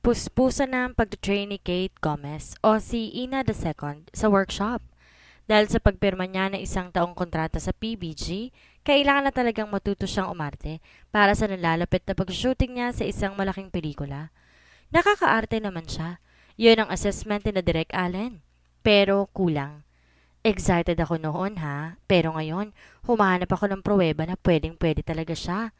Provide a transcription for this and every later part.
Puspusan na ang pagtutrain ni Kate Gomez o si Ina II sa workshop. Dahil sa pagpirma niya ng isang taong kontrata sa PBG, kailangan na talagang matuto siyang umarte para sa nalalapit na pag-shooting niya sa isang malaking pelikula. Nakakaarte naman siya. Yun ang assessment ni na Direk Allen. Pero kulang. Excited ako noon ha, pero ngayon humahanap ako ng pruweba na pwedeng pwede talaga siya.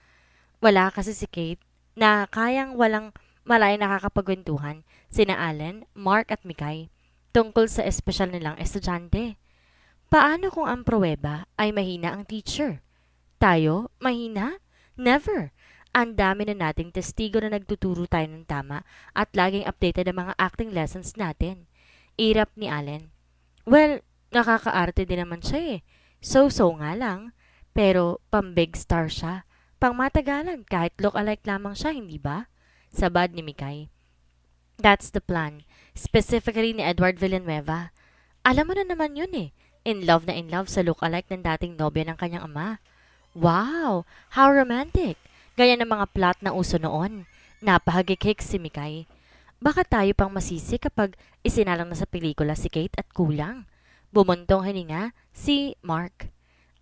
Wala kasi si Kate na kayang walang malay nakakapagwentuhan sina Allen, Mark at Mikay tungkol sa espesyal nilang estudyante. Paano kung ang pruweba ay mahina ang teacher? Tayo? Mahina? Never! Ang dami na nating testigo na nagtuturo tayo ng tama at laging updated ang mga acting lessons natin. Irap ni Allen. Well, nakakaarte din naman siya eh. So-so nga lang. Pero pang-big star siya. Pang-matagalan kahit look-alike lamang siya, hindi ba? Sabad ni Mikay. That's the plan. Specifically ni Edward Villanueva. Alam mo na naman yun eh. In love sa look-alike ng dating nobya ng kanyang ama. Wow! How romantic! Gaya ng mga plot na uso noon. Napahagikik si Mikay. Baka tayo pang masisi kapag isinalang na sa pelikula si Kate at kulang. Bumuntong hininga si Mark.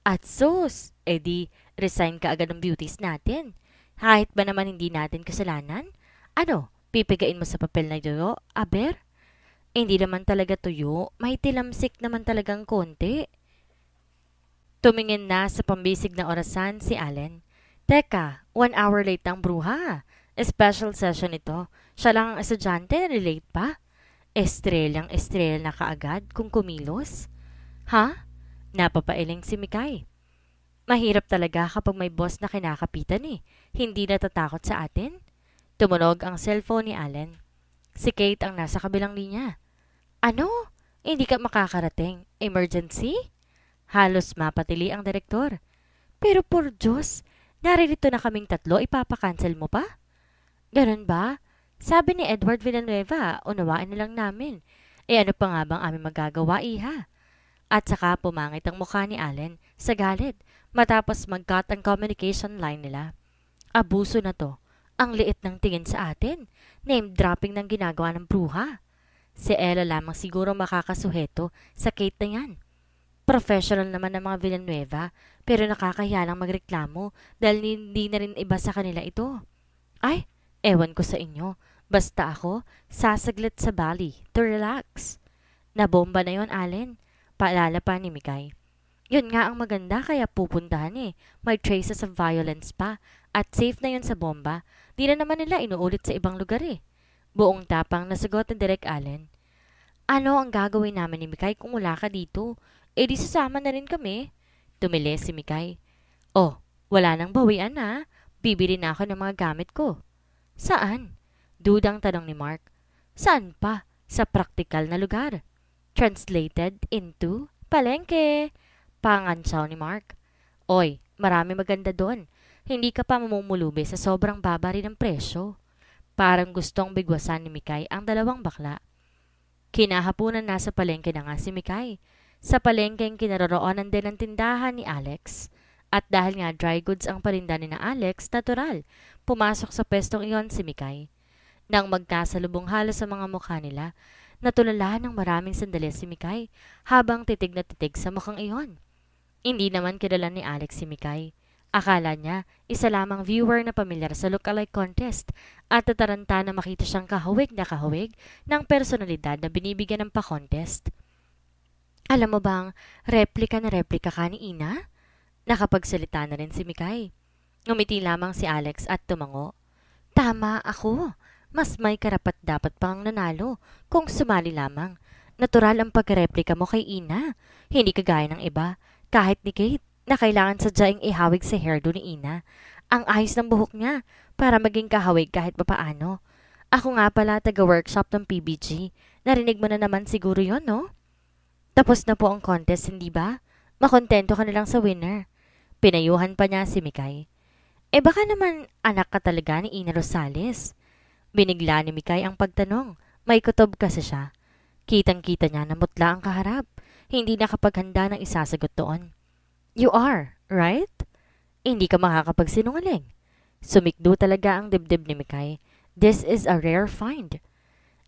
At sus, edi resign ka agad ng beauties natin. Kahit ba naman hindi natin kasalanan? Ano, pipigain mo sa papel na tuyo, aber? Hindi naman talaga tuyo, may tilamsik naman talagang konti. Tumingin na sa pambisig na orasan si Allen. Teka, 1 hour late ang bruha. Special session ito. Siya lang ang estudyante, relate pa? Estrel na kaagad kung kumilos? Ha? Napapailing si Mikay. Mahirap talaga kapag may boss na kinakapitan eh. Hindi natatakot sa atin? Tumunog ang cellphone ni Allen. Si Kate ang nasa kabilang linya. Ano? Hindi ka makakarating. Emergency? Halos mapatili ang direktor. Pero por Diyos, naririto na kaming tatlo, ipapakancel mo pa? Ganun ba? Sabi ni Edward Villanueva, unawain na lang namin. Ano pa nga bang aming magagawa, iha? At saka pumangit ang mukha ni Allen sa galit matapos mag-cut ang communication line nila. Abuso na to. Ang liit ng tingin sa atin. Name dropping ng ginagawa ng bruha. Si Ella lamang siguro makakasuheto sa Kate na yan. Professional naman ng mga Villanueva pero nakakahiya lang magreklamo dahil hindi na rin iba sa kanila ito. Ay, ewan ko sa inyo. Basta ako, sasaglit sa Bali to relax. Nabomba na yon, Allen. Paalala pa ni Mikay. Yun nga ang maganda kaya pupuntahan eh. May traces of violence pa at safe na yun sa bomba. Di na naman nila inuulit sa ibang lugar eh. Buong tapang nasagot ni Direk Allen. Ano ang gagawin namin ni Mikay kung wala ka dito? Di sasama na rin kami. Tumili si Mikay. Oh, wala nang bawian na. Bibili na ako ng mga gamit ko. Saan? Dudang tanong ni Mark. Saan pa? Sa praktikal na lugar. Translated into palengke. Pangantsaw ni Mark. Oy, marami maganda doon. Hindi ka pa mamumulubi sa sobrang baba rin ng presyo. Parang gustong bigwasan ni Mikay ang dalawang bakla. Kinahapunan na sa palengke na nga si Mikay. Sa palengkeng kinaroroonan din ang tindahan ni Alex. At dahil nga dry goods ang parinda ni na Alex, natural, pumasok sa pwestong iyon si Mikay. Nang magkasalubong halos sa mga mukha nila, natulala ng maraming sandali si Mikay habang titig na titig sa mukhang iyon. Hindi naman kilala ni Alex si Mikay. Akala niya isa lamang viewer na pamilyar sa look-alike contest at tataranta na makita siyang kahawig ng personalidad na binibigyan ng pa-contest. Alam mo bang replika na replika ka ni Ina? Nakapagsalita na rin si Mikay. Ngumiti lamang si Alex at tumango. Tama ako. Mas may karapat dapat pang nanalo kung sumali lamang. Natural ang pagreplika mo kay Ina. Hindi kagaya ng iba. Kahit ni Kate, na kailangan sadyaing ihawig sa hairdo ni Ina. Ang ayos ng buhok niya para maging kahawig kahit papaano. Ako nga pala taga-workshop ng PBG. Narinig mo na naman siguro yon, no? Tapos na po ang contest, hindi ba? Makontento ka na lang sa winner. Pinayuhan pa niya si Mikay. Baka naman anak ka talaga ni Ina Rosales. Binigla ni Mikay ang pagtanong. May kutob kasi siya. Kitang-kita niya na mutla ang kaharap. Hindi nakapaghanda ng isasagot doon. You are, right? Hindi ka makakapagsinungaling. Sumikdo talaga ang dibdib ni Mikay. This is a rare find.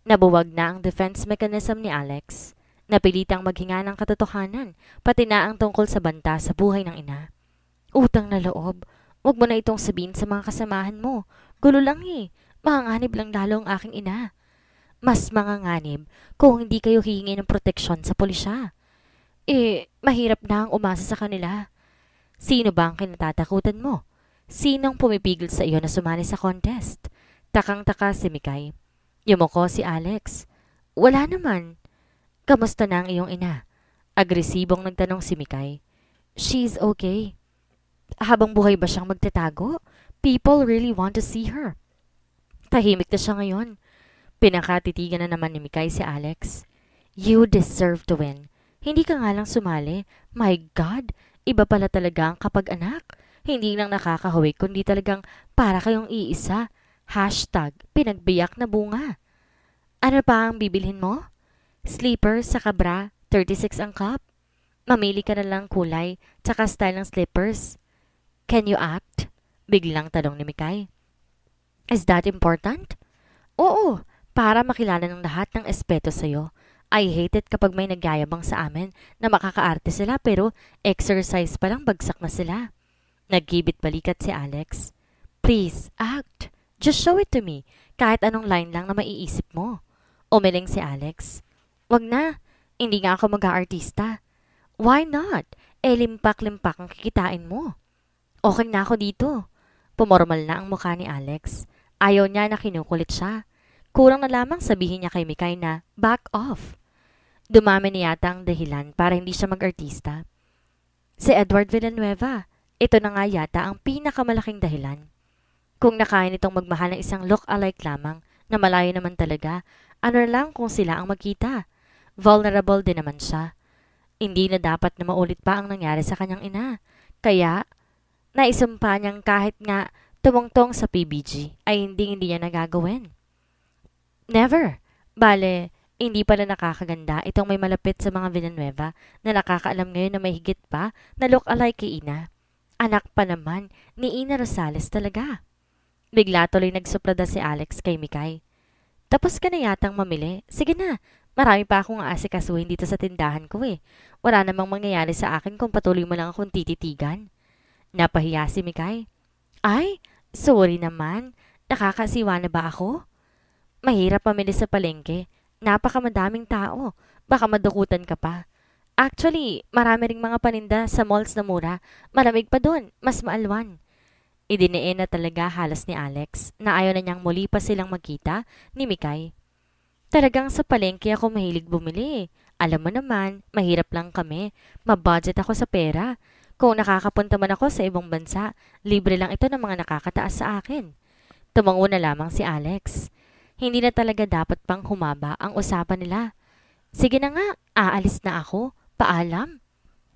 Nabuwag na ang defense mechanism ni Alex. Napilitang maghinga ng katotohanan, pati na ang tungkol sa banta sa buhay ng ina. Utang na loob. Huwag mo na itong sabihin sa mga kasamahan mo. Gulo lang eh. Manganganib lang lalo ang aking ina. Mas manganganib kung hindi kayo hihingi ng proteksyon sa pulisya. Mahirap na ang umasa sa kanila. Sino ba ang kinatatakutan mo? Sinong pumipigil sa iyo na sumali sa contest? Takang-taka si Mikay. Yumuko si Alex. Wala naman. Kamusta na ang iyong ina? Agresibong nagtanong si Mikay. She's okay. Habang buhay ba siyang magtatago? People really want to see her. Tahimik na siya ngayon. Pinakatitigan na naman ni Mikay si Alex. You deserve to win. Hindi ka nga lang sumali. My God, iba pala talaga ang kapag-anak. Hindi lang nakakahawig kundi talagang para kayong iisa. #pinagbiyak na bunga. Ano pa ang bibilhin mo? Slippers sa bra, 36 ang cup. Mamili ka na lang kulay, tsaka style ng slippers. Can you act? Biglang tanong ni Mikay. Is that important? Oo, para makilala ng lahat ng espeto sa'yo. I hate it kapag may nagyayabang sa amin na makakaarte sila pero exercise pa lang bagsak na sila. Nagkibit balikat si Alex. Please, act. Just show it to me. Kahit anong line lang na maiisip mo. Umiling si Alex. Wag na. Hindi nga ako mag-aartista. Why not? Limpak-limpak ang kikitain mo. Okay na ako dito. Pumormal na ang mukha ni Alex. Ayaw niya na kinukulit siya. Kurang na lamang sabihin niya kay Mikay na back off. Dumami niya yata ang dahilan para hindi siya mag-artista. Si Edward Villanueva. Ito na nga yata ang pinakamalaking dahilan. Kung nakain itong magmahal ng isang look-alike lamang na malayo naman talaga, ano lang kung sila ang magkita. Vulnerable din naman siya. Hindi na dapat na maulit pa ang nangyari sa kanyang ina. Kaya, naisumpa niyang kahit nga tumungtong sa PBG ay hindi niya nagagawin. Never. Bale, hindi pala nakakaganda itong may malapit sa mga Villanueva na nakakaalam ngayon na may higit pa na look-alike kay ina. Anak pa naman ni Ina Rosales talaga. Bigla tuloy nagsuplada si Alex kay Mikay. Tapos ka na yatang mamili. Sige na, marami pa akong aasikasuhin dito sa tindahan ko eh. Wala namang mangyayari sa akin kung patuloy mo lang akong tititigan. Napahiya si Mikay. Ay, sorry naman. Nakakasiwa na ba ako? Mahirap mamili sa palengke. Napakamadaming tao. Baka madukutan ka pa. Actually, marami ring mga paninda sa malls na mura. Malamig pa dun. Mas maalwan. Idineen na talaga halos ni Alex na ayaw na niyang muli pa silang magkita ni Mikay. Talagang sa palengke ako mahilig bumili. Alam mo naman, mahirap lang kami. Mabudget ako sa pera. Kung nakakapunta man ako sa ibang bansa, libre lang ito ng mga nakakataas sa akin. Tumango na lamang si Alex. Hindi na talaga dapat pang humaba ang usapan nila. Sige na nga, aalis na ako. Paalam.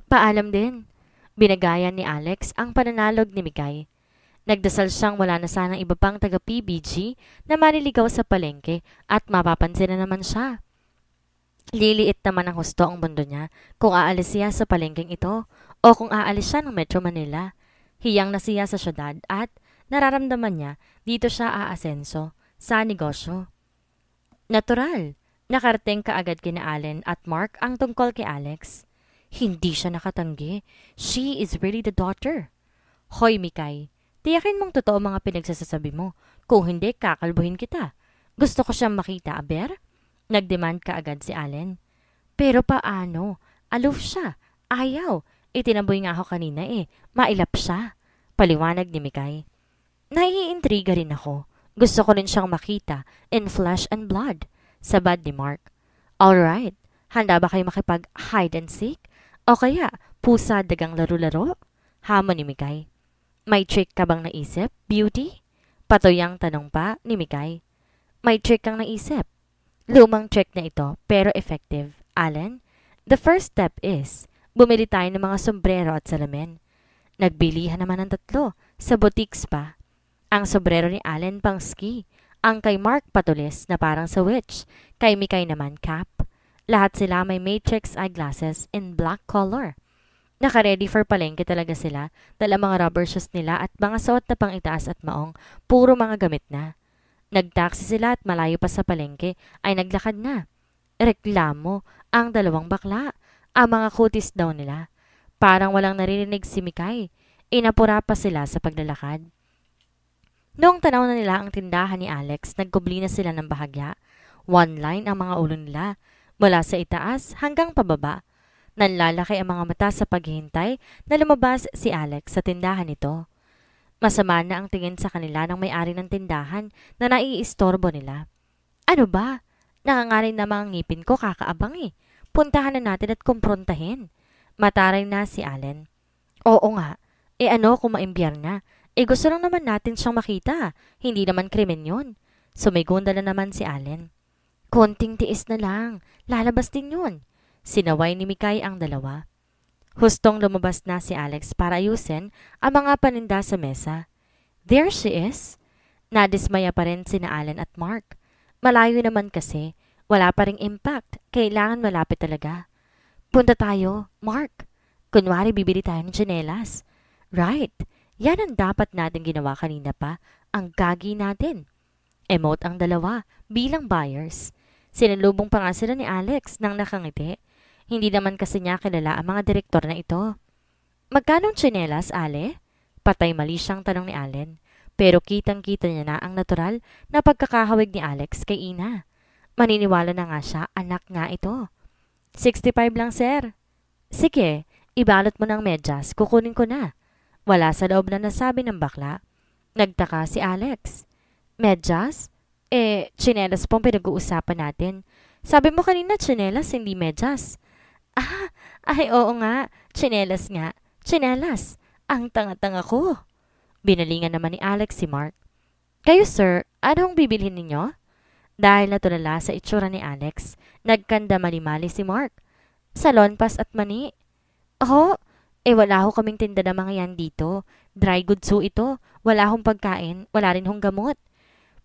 Paalam din. Binagayan ni Alex ang pananalog ni Mikay. Nagdasal siyang wala na sanang iba pang taga-PBG na maliligaw sa palengke at mapapansin na naman siya. Liliit naman ang husto ang mundo niya kung aalis siya sa palengkeng ito o kung aalis siya ng Metro Manila. Hiyang na siya sa syudad at nararamdaman niya dito siya aasenso sa negosyo. Natural, nakarating kaagad kina Allen at Mark ang tungkol kay Alex. Hindi siya nakatanggi. She is really the daughter. Hoy Mikay, tiyakin mong totoo mga pinagsasasabi mo. Kung hindi, kakalbuhin kita. Gusto ko siyang makita, aber? Nagdemand kaagad si Allen. Pero paano? Aloof siya. Ayaw. Itinaboy nga ako kanina eh. Mailap siya. Paliwanag ni Mikay. Naiintriga rin ako. Gusto ko rin siyang makita in flesh and blood. Sabad ni Mark. Alright. Handa ba kayo makipag hide and seek? O kaya, pusa dagang laro-laro? Hamon ni Mikay. May trick ka bang naisip, beauty? Patoyang tanong pa ni Mikay. May trick kang naisip. Lumang trick na ito, pero effective. Allen, the first step is, bumili tayo ng mga sombrero at salamin. Nagbilihan naman ng 3, sa boutiques pa. Ang sombrero ni Allen pang ski. Ang kay Mark patulis na parang sa witch. Kay Mikay naman cap. Lahat sila may matrix eyeglasses in black color. Naka-ready for palengke talaga sila, dala mga rubber shoes nila at mga suot na pang itaas at maong, puro mga gamit na. Nagtaksi sila at malayo pa sa palengke ay naglakad na. Reklamo ang dalawang bakla. Ang mga kutis daw nila. Parang walang naririnig si Mikay. Inapura pa sila sa paglalakad. Noong tanaw na nila ang tindahan ni Alex, nagkubli na sila ng bahagya. One line ang mga ulo nila, mula sa itaas hanggang pababa. Nanlalaki ang mga mata sa paghihintay na lumabas si Alex sa tindahan nito. Masama na ang tingin sa kanila ng may-ari ng tindahan na naiistorbo nila. Ano ba? Nakangarin na mga ngipin ko, kakaabang eh. Puntahan na natin at kumprontahin. Mataray na si Allen. Oo nga. Ano kung maimbiyar na? Gusto lang naman natin siyang makita. Hindi naman krimen yun. Sumigunda na naman si Allen. Konting tiis na lang. Lalabas din yun. Sinaway ni Mikay ang dalawa. Hustong lumabas na si Alex para ayusin ang mga paninda sa mesa. There she is. Nadismaya pa rin sina Allen at Mark. Malayo naman kasi. Wala pa ring impact. Kailangan malapit talaga. Punta tayo, Mark. Kunwari bibili tayo ng tsinelas. Right. Yan ang dapat natin ginawa kanina pa. Ang gagi natin. Emote ang dalawa bilang buyers. Sinalubong pa nga sila ni Alex nang nakangiti. Hindi naman kasi niya kilala ang mga direktor na ito. Magkanong tsinelas, Ale? Patay mali siyang tanong ni Allen. Pero kitang-kita niya na ang natural na pagkakahawig ni Alex kay Ina. Maniniwala na nga siya, anak nga ito. 65 lang, sir. Sige, ibalot mo ng medyas, kukunin ko na. Wala sa loob na nasabi ng bakla. Nagtaka si Alex. Medyas? Tsinelas pong pinag-uusapan natin. Sabi mo kanina tsinelas, hindi medyas. Oo nga, tsinelas nga. Tsinelas, ang tanga-tanga ko. Binalingan naman ni Alex si Mark. Kayo sir, anong bibilhin ninyo? Dahil natulala sa itsura ni Alex, nagkanda mali-mali si Mark. Salon pas at mani. Oh, wala ho kaming tinda ng mga yan dito. Dry goods ho ito. Wala hong pagkain, wala rin hong gamot.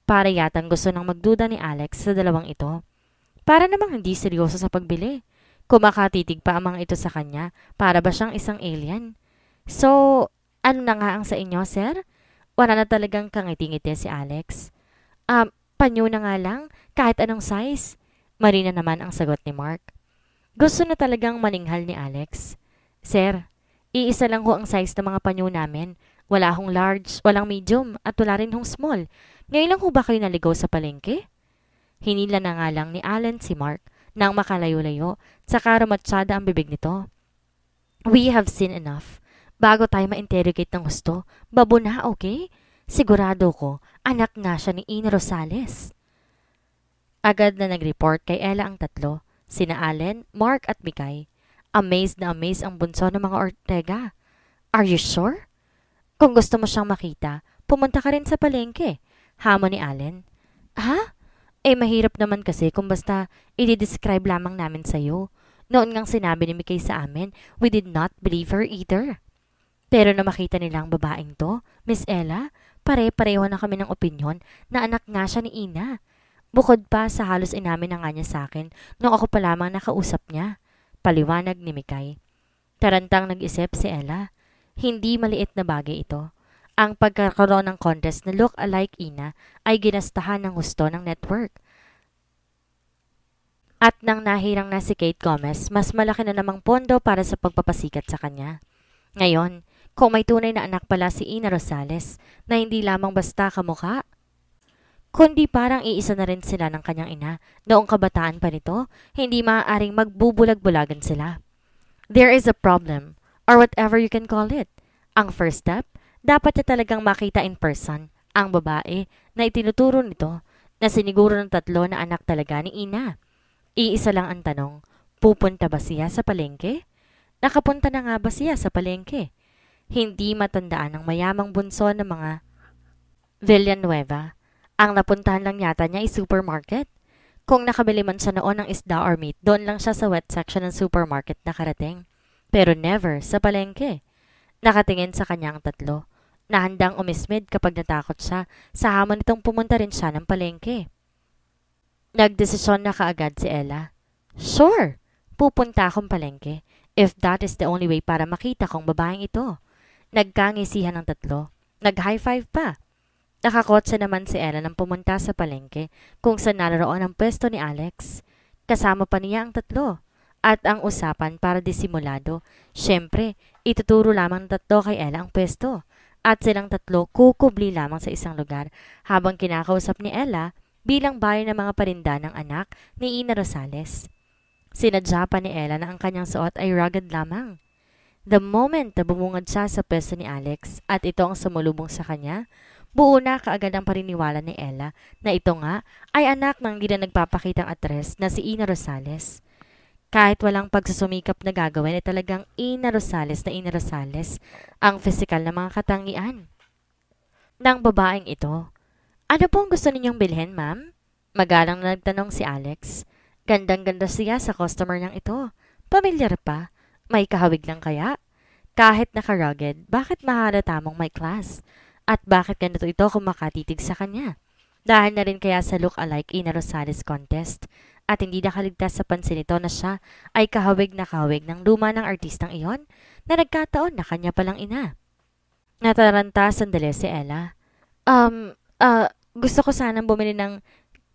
Para yatang gusto nang magduda ni Alex sa dalawang ito. Para namang hindi seryoso sa pagbili. Kumakatitig pa ang mga ito sa kanya, para ba siyang isang alien? So, ano na nga ang sa inyo, sir? Wala na talagang kangiti-ngiti si Alex. Panyo na nga lang, kahit anong size. Marina naman ang sagot ni Mark. Gusto na talagang maninghal ni Alex. Sir, iisa lang ho ang size ng mga panyo namin. Wala hong large, walang medium, at wala rin hong small. Ngayon lang ho ba kayo naligaw sa palengke? Hinila na nga lang ni Allen si Mark nang makalayo-layo, saka rumatsyada ang bibig nito. We have seen enough. Bago tayo ma-interrogate ng gusto, babo na, okay? Sigurado ko, anak nga siya ni Ina Rosales. Agad na nag-report kay Ella ang tatlo, sina Allen, Mark at Mikay. Amazed na amazed ang bunso ng mga Ortega. Are you sure? Kung gusto mo siyang makita, pumunta ka rin sa palengke. Hamon ni Allen. Ha? Mahirap naman kasi kung basta i-describe lamang namin sa'yo. Noon ngang sinabi ni Mikay sa amin, we did not believe her either. Pero na makita nila ang babaeng to, Miss Ella, pare-pareho na kami ng opinyon na anak nga siya ni Ina. Bukod pa sa halos inamin na nga niya sa akin nung ako pa lamang nakausap niya. Paliwanag ni Mikay. Tarantang nag-isip si Ella. Hindi maliit na bagay ito. Ang pagkakaroon ng contest na look-alike Ina ay ginastahan ng husto ng network. At nang nahirang na si Kate Gomez, mas malaki na namang pondo para sa pagpapasikat sa kanya. Ngayon, kung may tunay na anak pala si Ina Rosales na hindi lamang basta kamukha, kundi parang iisa na rin sila ng kanyang ina noong kabataan pa nito, hindi maaaring magbubulag-bulagan sila. There is a problem, or whatever you can call it. Ang first step, dapat niya talagang makita in person ang babae na itinuturo nito na siniguro ng tatlo na anak talaga ni Ina. Iisa lang ang tanong, pupunta ba siya sa palengke? Nakapunta na nga ba siya sa palengke? Hindi matandaan ng mayamang bunso ng mga Villanueva. Ang napuntahan lang yata niya ay supermarket. Kung nakabili man siya noon ng isda or meat, doon lang siya sa wet section ng supermarket nakarating. Pero never sa palengke. Nakatingin sa kanya ang tatlo, na handang umismid kapag natakot siya sa hamon nitong pumunta rin siya ng palengke. Nagdesisyon na kaagad si Ella. Sure, pupunta akong palengke if that is the only way para makita kong babaeng ito. Nagkangisihan ng tatlo. Nag-high five pa. Nakakotse naman si Ella nang pumunta sa palengke kung saan naroon ang pwesto ni Alex. Kasama pa niya ang tatlo. At ang usapan para disimulado, syempre, ituturo lamang ng tatlo kay Ella ang pwesto. At silang tatlo kukubli lamang sa isang lugar habang kinakausap ni Ella bilang bayan ng mga parinda ng anak ni Ina Rosales. Sinadya pa ni Ella na ang kanyang suot ay rugged lamang. The moment na bumungad siya sa pwesto ni Alex at ito ang sumulubong sa kanya, buo na kaagad ang paniniwala ni Ella na ito nga ay anak ng hindi na nagpapakitang atres na si Ina Rosales. Kahit walang pagsusumikap na gagawin ay talagang Ina Rosales na Ina Rosales ang pisikal na mga katangian ng babaeng ito. Ano pong gusto ninyong bilhin, ma'am? Magalang na nagtanong si Alex. Gandang-ganda siya sa customer niyang ito. Pamilyar pa. May kahawig lang kaya? Kahit naka-rugged, bakit mahalata mong may class? At bakit ganito ito kung makatitig sa kanya? Dahil na rin kaya sa look-alike Ina Rosales contest at hindi nakaligtas sa pansin ito na siya ay kahawig na kahawig ng luma ng artistang iyon na nagkataon na kanya palang ina. Nataranta sandali si Ella. Gusto ko sanang bumili ng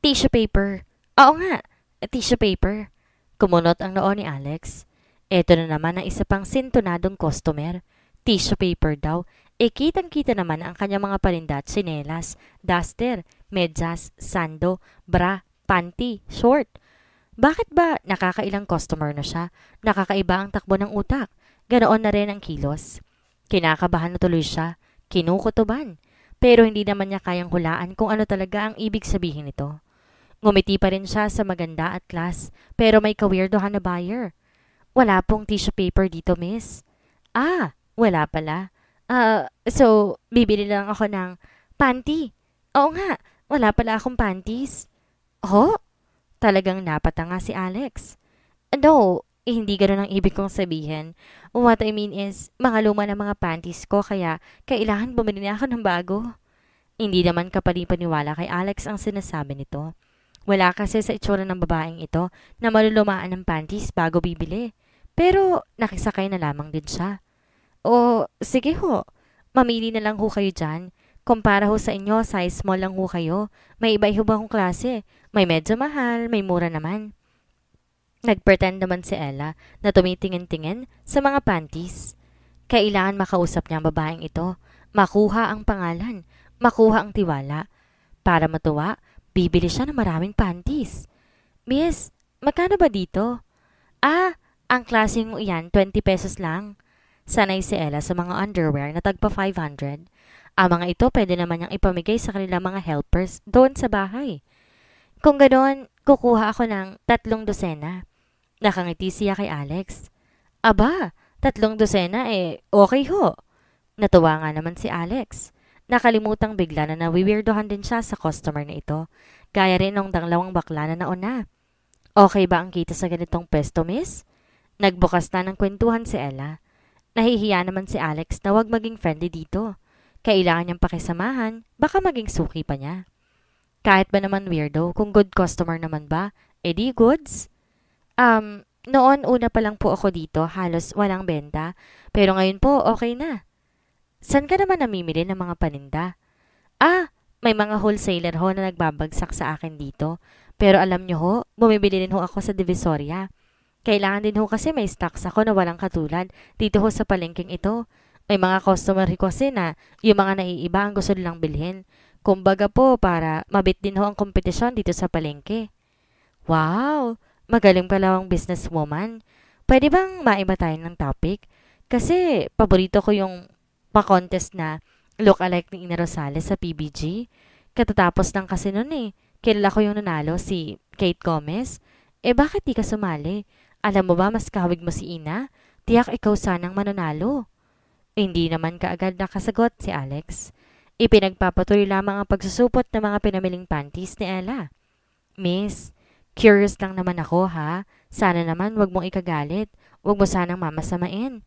tissue paper. Oo nga, tissue paper. Kumunot ang noo ni Alex. Eto na naman ang isa pang sintonadong customer. Tissue paper daw. Kitang-kita naman ang kanyang mga parinda at sinelas, duster, medyas, sando, bra, panty, short. Bakit ba nakakailang customer na siya? Nakakaiba ang takbo ng utak. Ganoon na rin ang kilos. Kinakabahan na tuloy siya. Kinukutuban. Pero hindi naman niya kayang hulaan kung ano talaga ang ibig sabihin nito. Ngumiti pa rin siya sa maganda at class, pero may kaweirdohan na buyer. Wala pong tissue paper dito, miss. Wala pala. So, bibili lang ako ng panty. Oo nga, wala pala akong panties. Oh? Talagang napatanga si Alex. No, hindi ganun ang ibig kong sabihin. What I mean is, mga luma na mga panties ko kaya kailangan bumili na ako ng bago. Hindi naman kapani-paniwala kay Alex ang sinasabi nito. Wala kasi sa itsura ng babaeng ito na malulumaan ng panties bago bibili. Pero nakisakay na lamang din siya. O, sige ho. Mamili na lang ho kayo dyan. Kumpara ho sa inyo, size small lang ho kayo. May iba-iba akong klase. May medyo mahal, may mura naman. Nagpretend naman si Ella na tumitingin-tingin sa mga panties. Kailangan makausap niya ang babaeng ito. Makuha ang pangalan. Makuha ang tiwala. Para matuwa, bibili siya ng maraming panties. Miss, magkano ba dito? Ang klaseng iyan, 20 pesos lang. Sanay si Ella sa mga underwear na tagpa 500. Ang mga ito pwede naman niyang ipamigay sa kanilang mga helpers doon sa bahay. Kung ganoon, kukuha ako ng 3 dosena. Nakangiti siya kay Alex. Aba, 3 dosena okay ho. Natuwa nga naman si Alex. Nakalimutang bigla na nawiwirdohan din siya sa customer na ito. Gaya rin ng danglawang bakla na nauna. Okay ba ang kita sa ganitong pesto, miss? Nagbukas na ng kwentuhan si Ella. Nahihiya naman si Alex na wag maging friendly dito. Kailangan niyang pakisamahan, baka maging suki pa niya. Kahit ba naman weirdo, kung good customer naman ba, edi goods? Noon una pa lang po ako dito, halos walang benta. Pero ngayon po, okay na. San ka naman namimili ng mga paninda? May mga wholesaler ho na nagbabagsak sa akin dito. Pero alam niyo ho, bumibili din ho ako sa Divisoria. Kailangan din ho kasi may stocks ako na walang katulad dito ho sa palengking ito. May mga customer ko kasi na yung mga naiiba ang gusto nilang bilhin. Kumbaga po para mabit din ho ang kompetisyon dito sa palengke. Wow! Magaling pala ang businesswoman. Pwede bang maiba tayo ng topic? Kasi paborito ko yung pa-contest na look-alike ni Ina Rosales sa PBG. Katatapos lang kasi nun Kilala ko yung nanalo, si Kate Gomez. Bakit di ka sumali? Alam mo ba, mas kahawig mo si Ina? Tiyak ikaw sanang mananalo. Hindi naman kaagad nakasagot si Alex. Ipinagpapatuloy lamang ang pagsusupot ng mga pinamiling panties ni Ella. Miss, curious lang naman ako ha. Sana naman wag mong ikagalit. Wag mo sanang mamasamain.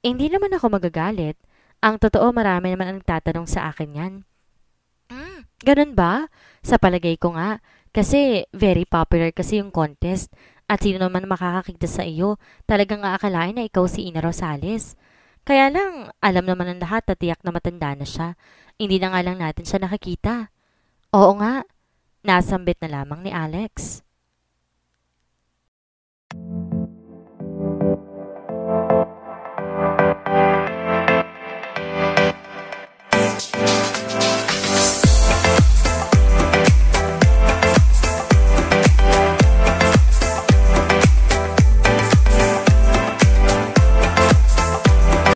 Hindi naman ako magagalit. Ang totoo marami naman ang nagtatanong sa akin yan. Ganun ba? Sa palagay ko nga. Kasi very popular kasi yung contest. At sino naman makakakita sa iyo, talagang aakalain na ikaw si Ina Rosales. Kaya lang, alam naman ng lahat na tiyak na matanda na siya. Hindi na nga lang natin siya nakakita. Oo nga, nasambit na lamang ni Alex.